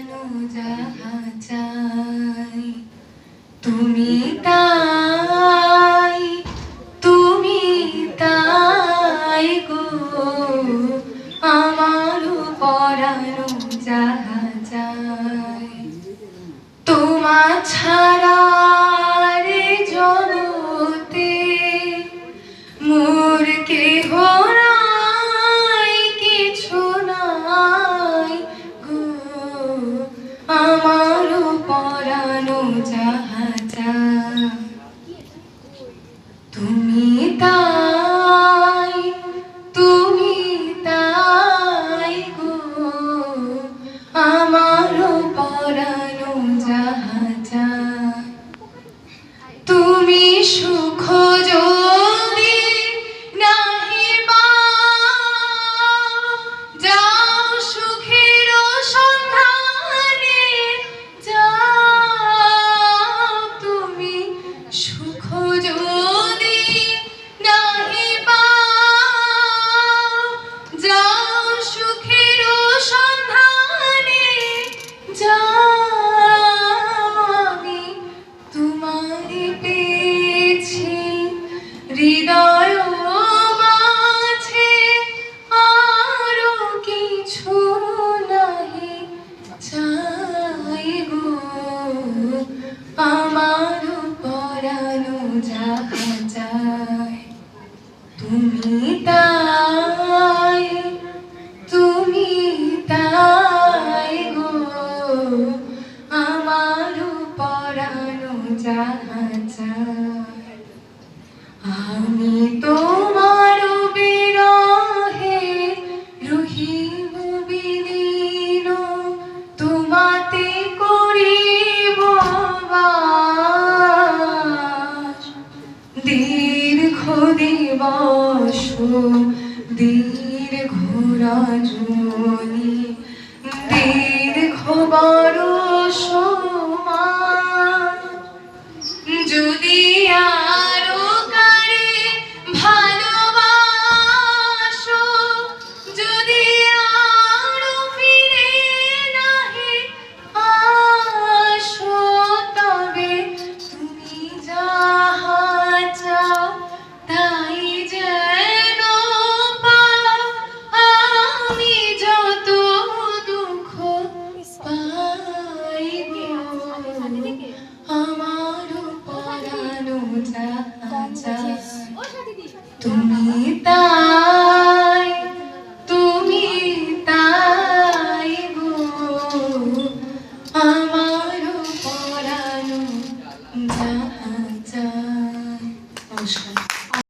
পরানো যাহা চাই তুমি তাই, তুমি তাই গো আমার পরানো যাহা চাই তোমা ছাড়া রে জগতে মোর কেহ নাই, কিছু নাই গো আমার পরানো যাহা চাই তুমি তাই, তুমি তাই গো আমার পরানো যাহা চাই তুমি সুখ যদি নাহি পাও, যাও সুখের সন্ধানে যাও তুমি সুখ যদি নাহি পাও, যাও সুখের সন্ধানে যাও আমি তোমারে পেয়েছি হৃদয় মাঝে আরো কিছু নাহি চাই গো আমার পরানো যাহা চাই তুমি তাই, তুমি তাই গো আমার পরানো যাহা চাই আমি তোমার বিরহে রহিব বিলীন, তোমাতে করিব বাস দীর্ঘ দিবস দীর্ঘ রজনী দীর্ঘ বরষ মাস যদি আরো কারে ভালোবাসো, যদি আরো ফিরে নাহি আসো, তবে তুমি যাহা চাও তাই যেন পাও, আমি যত দুঃখ পাই গো আমার পরানো যাহা চাই তুমি তাই, তুমি তাই গো আমার পরানো যাহা চাই। নমস্কার।